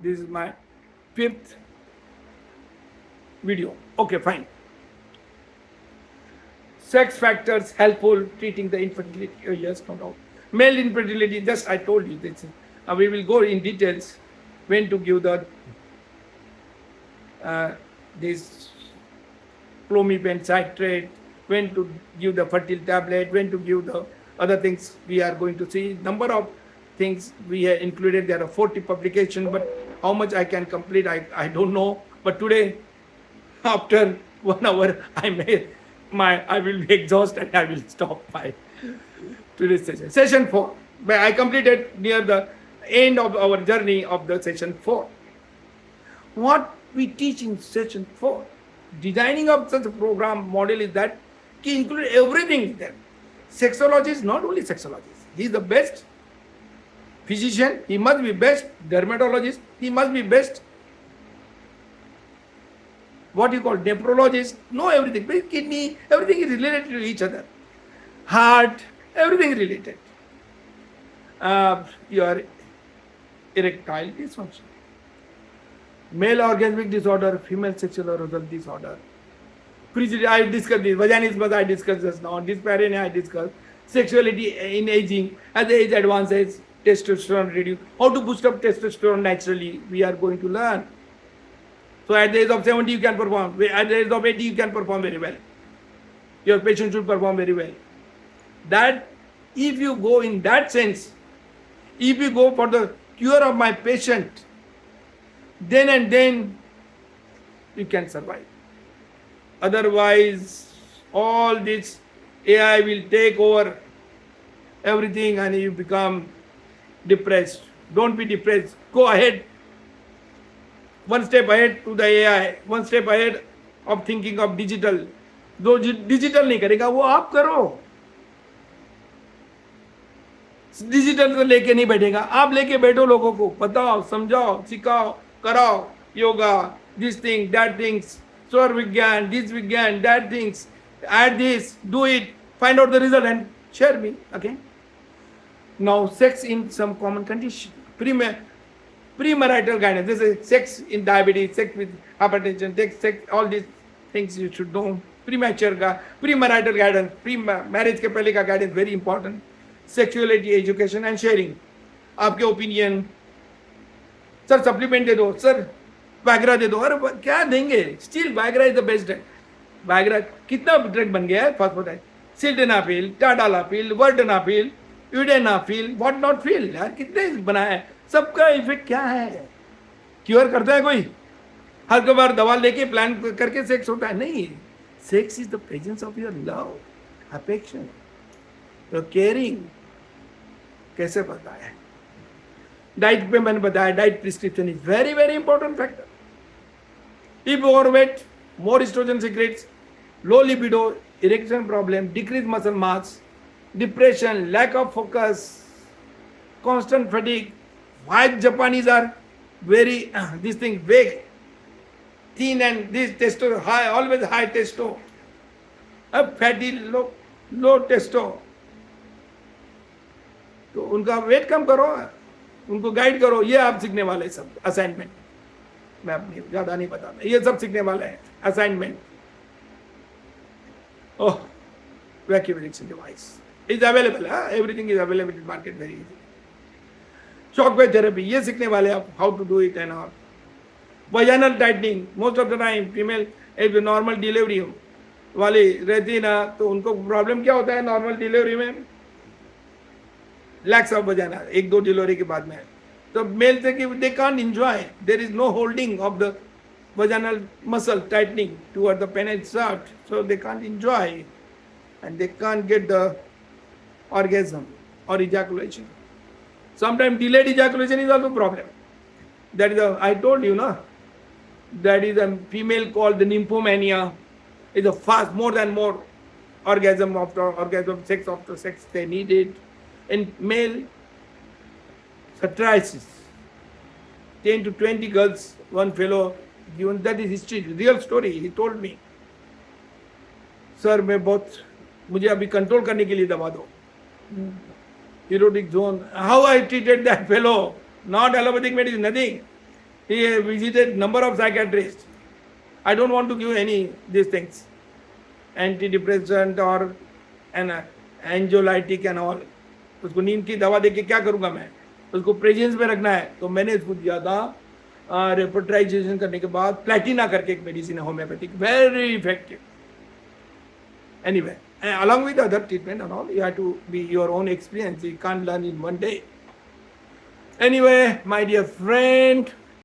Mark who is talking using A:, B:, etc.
A: This is my 5th video. Okay, fine. Sex factors helpful treating the infertility. Oh, yes, no doubt. Male infertility, just I told you this. We will go in details when to give the this clomipene citrate, when to give the fertile tablet, when to give the other things. We are going to see number of things we have included. There are 40 publications, but how much I can complete, I don't know. But today, after 1 hour, I will be exhausted and I will stop my today's session. Session 4. But I completed near the end of our journey of the session 4. What we teach in session 4, designing of such a program model is that he include everything in there. Sexologist, not only sexologist, he is the best physician, he must be best dermatologist, he must be best what you call nephrologist, know everything. Kidney, everything is related to each other. Heart, everything related. Your erectile dysfunction. Male orgasmic disorder, female sexual arousal disorder. I discussed this. Vaginismus I discussed just now. Dyspareunia I discussed. Sexuality in aging. As the age advances, testosterone reduce. How to boost up testosterone naturally, we are going to learn. So at the age of 70 you can perform. At the age of 80 you can perform very well. Your patient should perform very well. That if you go in that sense, if you go for the cure of my patient, then and then you can survive. Otherwise, all this AI will take over everything and you become depressed. Don't be depressed. Go ahead. One step ahead to the AI. One step ahead of thinking of digital. जो digital नहीं करेगा वो आप करो. Digital को लेके नहीं बैठेगा, आप लेके बैठो, लोगों को बताओ, समझाओ, सिखाओ, कराओ, yoga, this thing, that things, स्वर विज्ञान, दिस विज्ञान, that things, add this, do it, find out the result and share me. Okay. Now, sex in some common condition. Premarital guidance. This is sex in diabetes, sex with hypertension, sex, all these things you should know. Premarital guidance, pre-marriage के पहले का guidance very important. Sexuality education and sharing. आपके opinion. Sir supplement दे दो, sir Viagra दे दो. अरे क्या देंगे? Still Viagra is the best drug. Viagra कितना ड्रग बन गया है? Phosphatide, sildenafil, tadalafil, vardenafil, udenafil, what not fil. यार कितने बनाया है? सबका इफेक्ट क्या है? क्योर करता है कोई? हर बार दवा लेके प्लान करके सेक्स होता है? नहीं. Sex is the presence of your love, affection, your caring. कैसे बताया? डाइट पे मैंने बताया. Diet prescription is very very important factor. If overweight, more estrogen secretes, low libido, erection problem, decreased muscle mass, depression, lack of focus, constant fatigue. Why Japanese are very this thing vague, thin, and this testo high, always high testo, fatty, low testo. तो उनका wait कम करो, उनको guide करो. ये आप सीखने वाले सब असाइनमेंट. मैं अपनी ज्यादा नहीं बताता, ये सब सीखने वाले हैं assignment. Oh, vacuum addiction device is available. Everything is available in market very easy. Shock wave therapy ये सीखने वाले आप, how to do it and all. Vaginal tightening, most of the time female एक नॉर्मल डिलीवरी वाली रहती ना, तो उनको प्रॉब्लम क्या होता है नॉर्मल डिलीवरी में? लैक्स ऑफ वजाइना, 1-2 डिलीवरी के बाद में. तो मेल से कि they can't enjoy, there is no holding of the vaginal muscle tightening toward the penile shaft, so they can't enjoy and they can't get the orgasm or ejaculation. Sometimes delayed ejaculation is also a problem. That is I told you, no? That is a female called the nymphomania. Is a fast, more than more orgasm after orgasm, sex after sex they need it. In male, Satriasis, 10 to 20 girls, one fellow given. That is history, real story. He told me, sir मैं बहुत, मुझे अभी control करने के लिए दवा दो. Erotic zone. How I treated that fellow? Not allopathic medicine, nothing. He visited number of psychiatrists. I don't want to give any these things, antidepressant or an anxiolytic and all. उसको नींद की दवा दे के क्या करूँगा मैं? उसको प्रेजेंस में रखना है, तो मैंने इसको दिया था रेपर्टाइजेशन करने के बाद प्लेटिना करके एक मेडिसिन है homeopathic, very effective. Anyway, along with other treatment and all, you have to be your own experience. You can't learn in one day. Anyway, my dear friend,